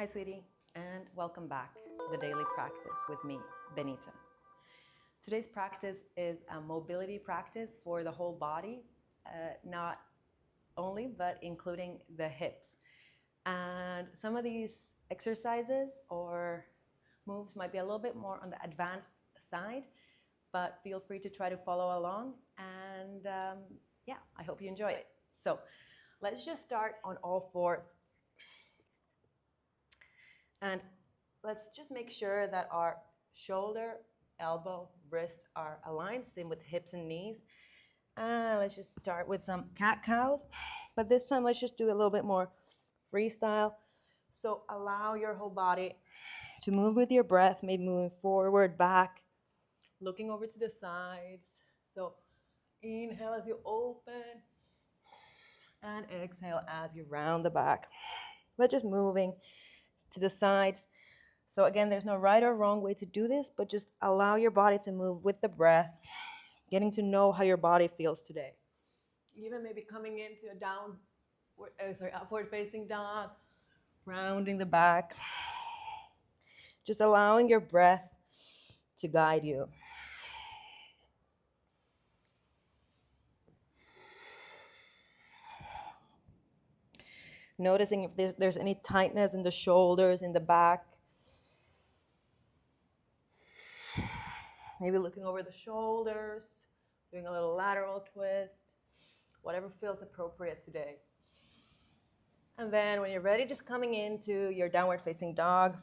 Hi, sweetie, and welcome back to the daily practice with me, Benita. Today's practice is a mobility practice for the whole body, not only, but including the hips. And some of these exercises or moves might be a little bit more on the advanced side, but feel free to try to follow along. And I hope you enjoy it. So let's just start on all fours. And let's just make sure that our shoulder, elbow, wrist are aligned, same with hips and knees. Let's just start with some cat-cows. But this time, let's just do a little bit more freestyle. So allow your whole body to move with your breath, maybe moving forward, back, looking over to the sides. So inhale as you open, and exhale as you round the back. But just moving to the sides. So again, there's no right or wrong way to do this, but just allow your body to move with the breath, getting to know how your body feels today. Even maybe coming into a upward facing dog, rounding the back. Just allowing your breath to guide you. Noticing if there's any tightness in the shoulders, in the back. Maybe looking over the shoulders, doing a little lateral twist, whatever feels appropriate today. And then when you're ready, just coming into your downward facing dog.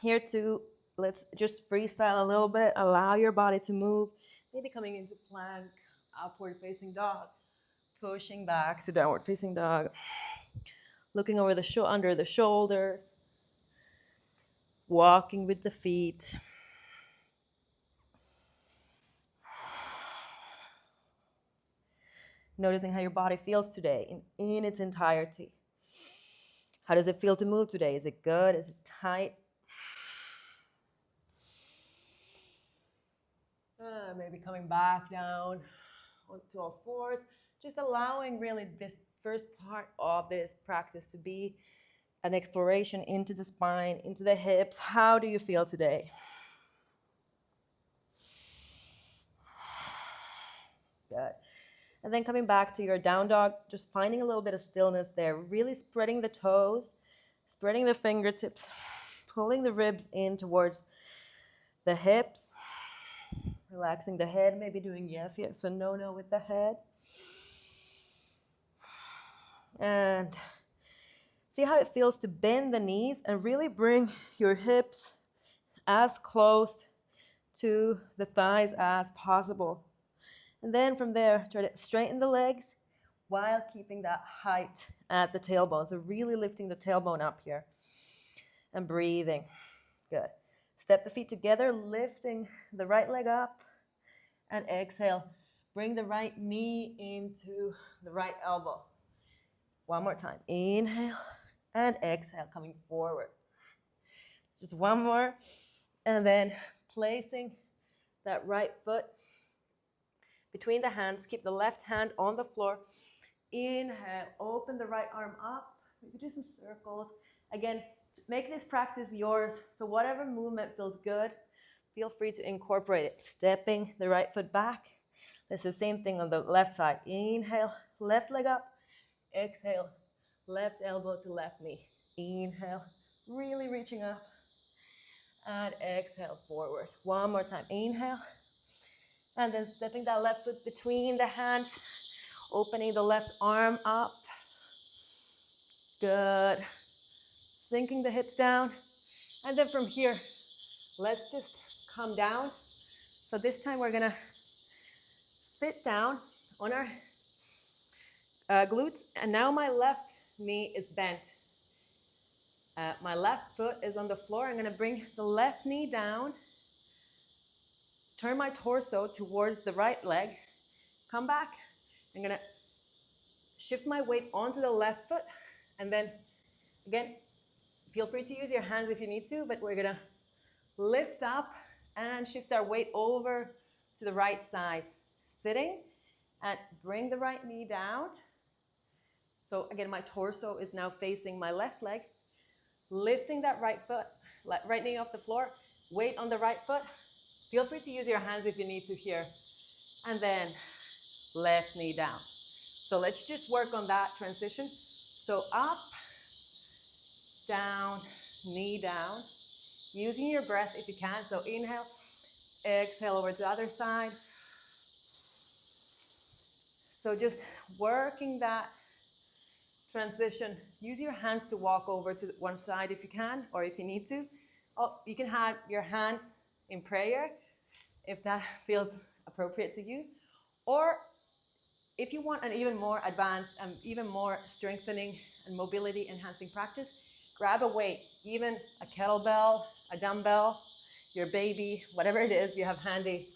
Here too, let's just freestyle a little bit, allow your body to move, maybe coming into plank, upward facing dog, pushing back to downward facing dog, looking over under the shoulders, walking with the feet. Noticing how your body feels today in its entirety. How does it feel to move today? Is it good? Is it tight? Maybe coming back down onto all fours. Just allowing really this first part of this practice to be an exploration into the spine, into the hips. How do you feel today? Good. And then coming back to your down dog, just finding a little bit of stillness there, really spreading the toes, spreading the fingertips, pulling the ribs in towards the hips, relaxing the head, maybe doing yes, yes, and no, no with the head. And see how it feels to bend the knees and really bring your hips as close to the thighs as possible. And then from there, try to straighten the legs while keeping that height at the tailbone. So really lifting the tailbone up here and breathing. Good. Step the feet together, lifting the right leg up, and exhale. Bring the right knee into the right elbow. One more time. Inhale and exhale, coming forward. Just one more. And then placing that right foot between the hands. Keep the left hand on the floor. Inhale, open the right arm up. Maybe do some circles. Again, make this practice yours. So whatever movement feels good, feel free to incorporate it. Stepping the right foot back. It's the same thing on the left side. Inhale, left leg up. Exhale, left elbow to left knee. Inhale, really reaching up. And exhale, forward. One more time. Inhale. And then stepping that left foot between the hands. Opening the left arm up. Good. Sinking the hips down. And then from here, let's just come down. So this time we're going to sit down on our glutes. And now my left knee is bent. My left foot is on the floor. I'm going to bring the left knee down. Turn my torso towards the right leg. Come back. I'm going to shift my weight onto the left foot. And then, again, feel free to use your hands if you need to, but we're going to lift up and shift our weight over to the right side. Sitting and bring the right knee down. So again, my torso is now facing my left leg, lifting that right foot, right knee off the floor, weight on the right foot. Feel free to use your hands if you need to here. And then left knee down. So let's just work on that transition. So up, down, knee down. Using your breath if you can. So inhale, exhale over to the other side. So just working that transition. Use your hands to walk over to one side if you can, or if you need to. Oh, you can have your hands in prayer if that feels appropriate to you. Or if you want an even more advanced and even more strengthening and mobility enhancing practice, grab a weight, even a kettlebell, a dumbbell, your baby, whatever it is you have handy.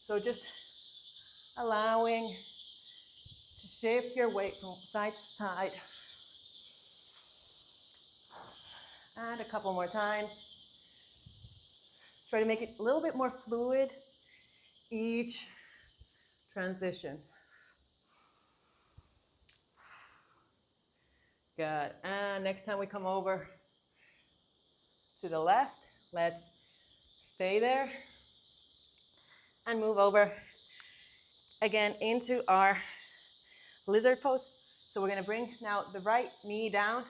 So just allowing to shift your weight from side to side. And a couple more times. Try to make it a little bit more fluid each transition. Good. And next time we come over to the left, let's stay there and move over again into our lizard pose. So we're going to bring now the right knee down,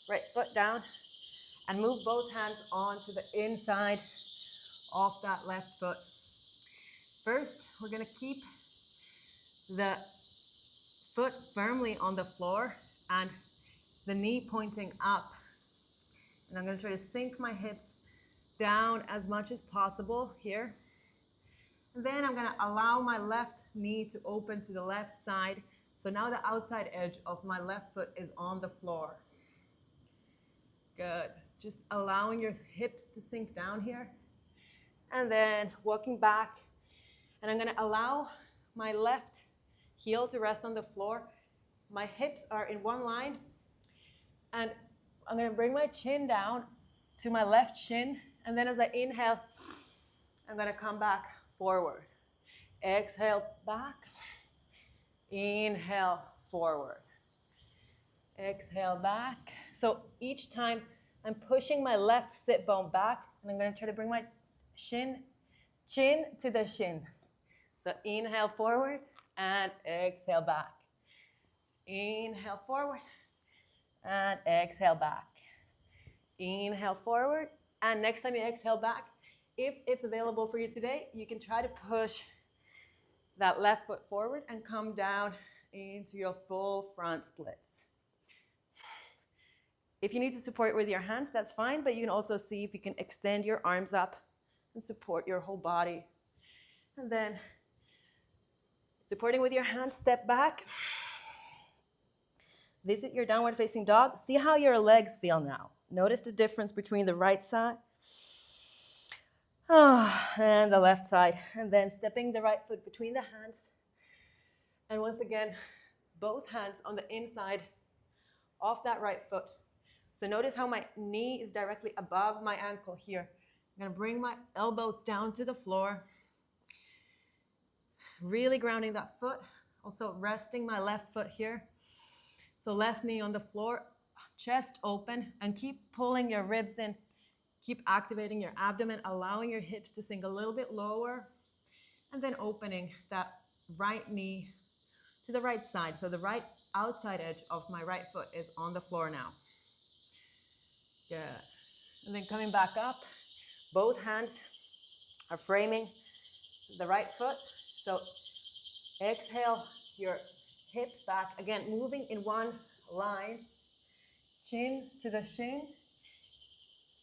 right foot down, and move both hands onto the inside of that left foot. First, we're going to keep the foot firmly on the floor and the knee pointing up. And I'm going to try to sink my hips down as much as possible here. And then I'm going to allow my left knee to open to the left side. So now the outside edge of my left foot is on the floor. Good. Just allowing your hips to sink down here. And then walking back. And I'm going to allow my left heel to rest on the floor. My hips are in one line. And I'm going to bring my chin down to my left shin. And then as I inhale, I'm going to come back forward. Exhale, back. Inhale, forward. Exhale, back. So each time I'm pushing my left sit bone back, and I'm going to try to bring my chin to the shin. So inhale, forward, and exhale, back. Inhale, forward, and exhale, back. Inhale, forward, and next time you exhale back, if it's available for you today, you can try to push that left foot forward and come down into your full front splits. If you need to support with your hands, that's fine, but you can also see if you can extend your arms up and support your whole body. And then supporting with your hands, step back. Visit your downward facing dog. See how your legs feel now. Notice the difference between the right side and the left side. And then stepping the right foot between the hands. And once again, both hands on the inside of that right foot. So notice how my knee is directly above my ankle here. I'm going to bring my elbows down to the floor. Really grounding that foot. Also resting my left foot here. So left knee on the floor, chest open, and keep pulling your ribs in. Keep activating your abdomen, allowing your hips to sink a little bit lower, and then opening that right knee to the right side. So the right outside edge of my right foot is on the floor now. Good. And then coming back up, both hands are framing the right foot. So exhale your hips back. Again, moving in one line. Chin to the shin.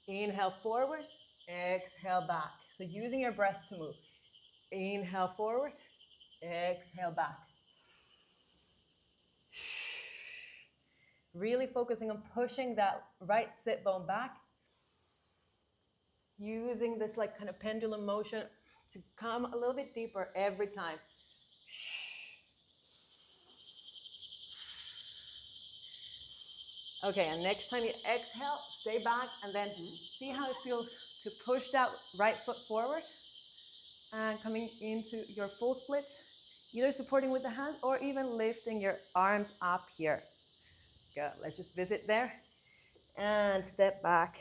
Inhale forward. Exhale back. So using your breath to move. Inhale forward. Exhale back. Really focusing on pushing that right sit bone back. Using this like kind of pendulum motion to come a little bit deeper every time. Okay, and next time you exhale, stay back and then see how it feels to push that right foot forward and coming into your full splits. either supporting with the hands or even lifting your arms up here. Good. Let's just visit there and step back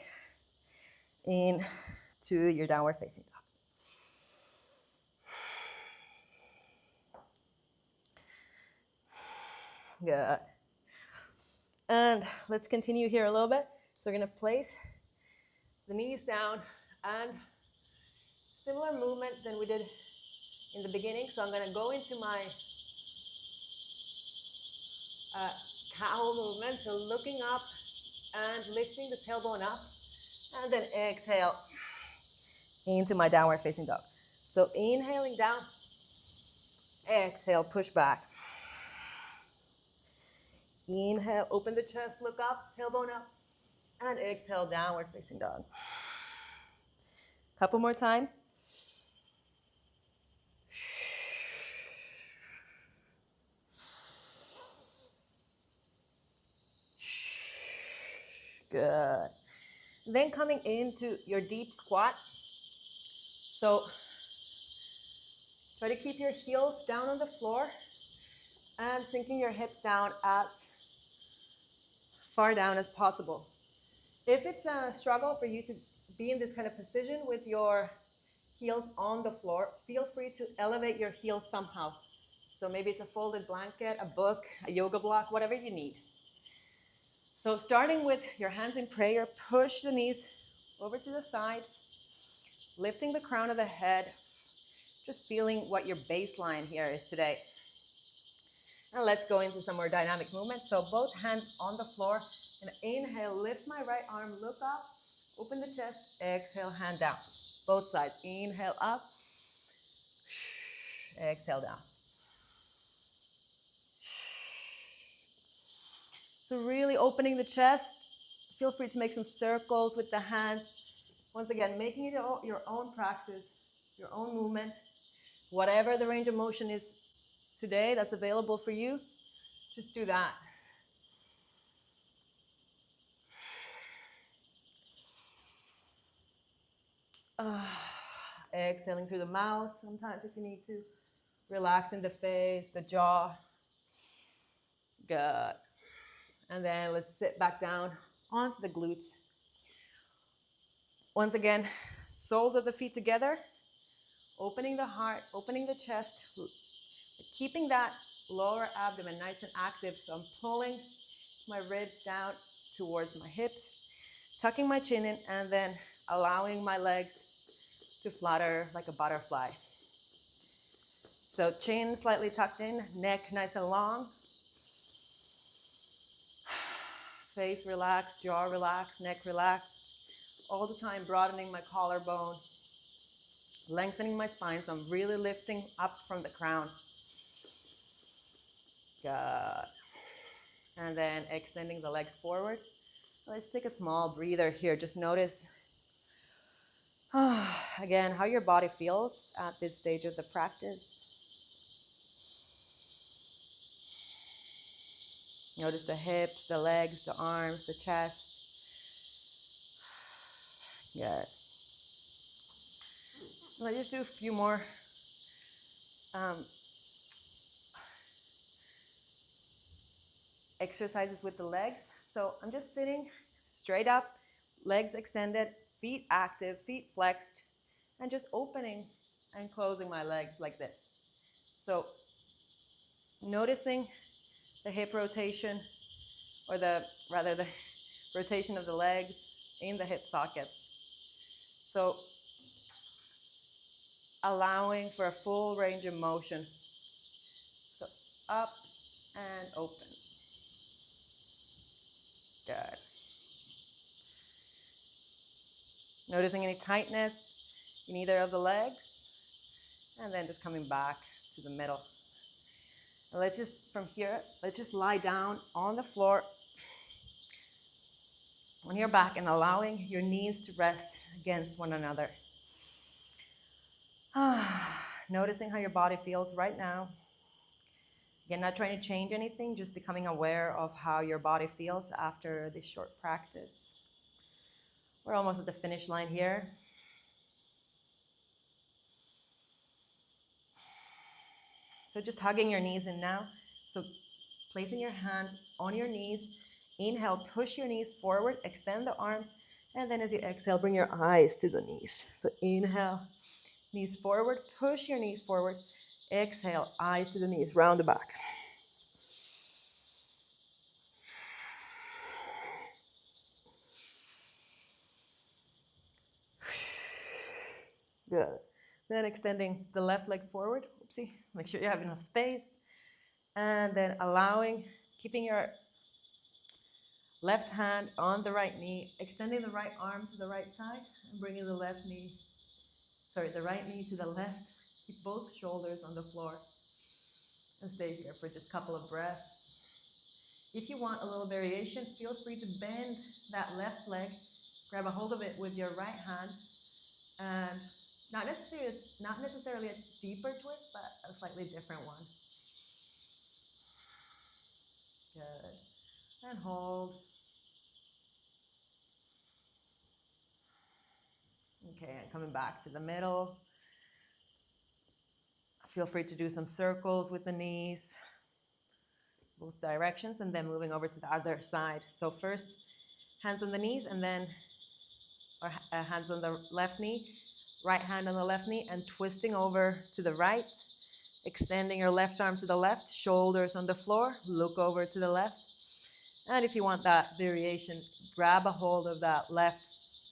into your downward facing dog. Good. And let's continue here a little bit. So we're going to place the knees down and similar movement than we did in the beginning. So I'm going to go into my cow movement. So looking up and lifting the tailbone up. And then exhale into my downward facing dog. So inhaling down. Exhale, push back. Inhale, open the chest, look up, tailbone up. And exhale, downward facing dog. Couple more times. Good. Then coming into your deep squat. So try to keep your heels down on the floor and sinking your hips down as far down as possible. If it's a struggle for you to be in this kind of position with your heels on the floor, feel free to elevate your heels somehow. So maybe it's a folded blanket, a book, a yoga block, whatever you need. So starting with your hands in prayer, push the knees over to the sides, lifting the crown of the head, just feeling what your baseline here is today. And let's go into some more dynamic movement. So both hands on the floor, and inhale, lift my right arm, look up, open the chest, exhale, hand down. Both sides, inhale up, exhale down. So really opening the chest. Feel free to make some circles with the hands. Once again, making it your own practice, your own movement. Whatever the range of motion is today that's available for you, just do that. Exhaling through the mouth sometimes if you need to. Relaxing the face, the jaw. Good. And then let's sit back down onto the glutes. Once again, soles of the feet together, opening the heart, opening the chest, keeping that lower abdomen nice and active. So I'm pulling my ribs down towards my hips, tucking my chin in, and then allowing my legs to flutter like a butterfly. So chin slightly tucked in, neck nice and long. Face relaxed, jaw relaxed, neck relaxed. All the time broadening my collarbone, lengthening my spine, so I'm really lifting up from the crown. Good. And then extending the legs forward. Let's take a small breather here. Just notice, again, how your body feels at this stage of the practice. Notice the hips, the legs, the arms, the chest. Good. Let's just do a few more exercises with the legs. So I'm just sitting straight up, legs extended, feet active, feet flexed, and just opening and closing my legs like this. So noticing the hip rotation, or the rotation of the legs in the hip sockets. So allowing for a full range of motion. So up and open. Good. Noticing any tightness in either of the legs, and then just coming back to the middle. And let's just, from here, let's just lie down on the floor on your back and allowing your knees to rest against one another. Noticing how your body feels right now. Again, not trying to change anything, just becoming aware of how your body feels after this short practice. We're almost at the finish line here. So just hugging your knees in now. So placing your hands on your knees. Inhale, push your knees forward, extend the arms, and then as you exhale, bring your eyes to the knees. So inhale, knees forward, push your knees forward. Exhale, eyes to the knees, round the back. Good. Then extending the left leg forward. Oopsie. Make sure you have enough space. And then allowing, keeping your left hand on the right knee, extending the right arm to the right side, and bringing the right knee to the left. Keep both shoulders on the floor. And stay here for just a couple of breaths. If you want a little variation, feel free to bend that left leg, grab a hold of it with your right hand, and not necessarily a deeper twist, but a slightly different one. Good. And hold. Okay, and coming back to the middle. Feel free to do some circles with the knees, both directions, and then moving over to the other side. So first, hands on the knees, and then hands on the left knee, right hand on the left knee, and twisting over to the right, extending your left arm to the left, shoulders on the floor, look over to the left. And if you want that variation, grab a hold of that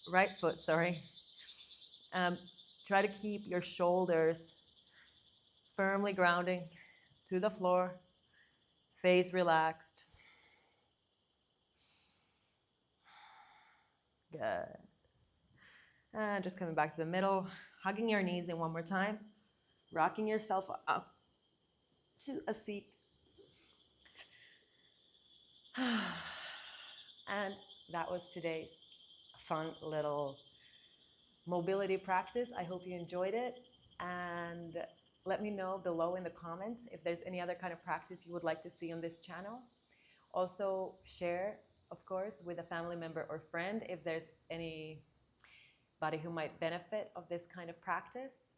right foot, sorry. Try to keep your shoulders firmly grounding to the floor, face relaxed. Good. And just coming back to the middle, hugging your knees in one more time, rocking yourself up to a seat. And that was today's fun little mobility practice. I hope you enjoyed it. And let me know below in the comments if there's any other kind of practice you would like to see on this channel. Also share, of course, with a family member or friend if there's anybody who might benefit of this kind of practice.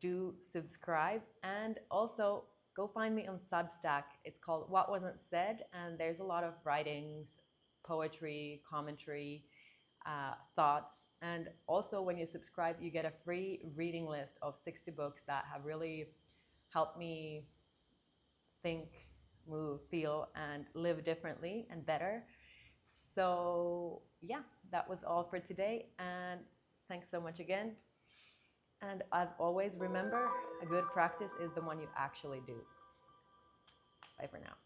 Do subscribe, and also go find me on Substack. It's called What Wasn't Said, and there's a lot of writings, poetry, commentary, thoughts. And also when you subscribe, you get a free reading list of 60 books that have really helped me think, move, feel, and live differently and better. So yeah, that was all for today, and thanks so much again. And as always, remember, a good practice is the one you actually do. Bye for now.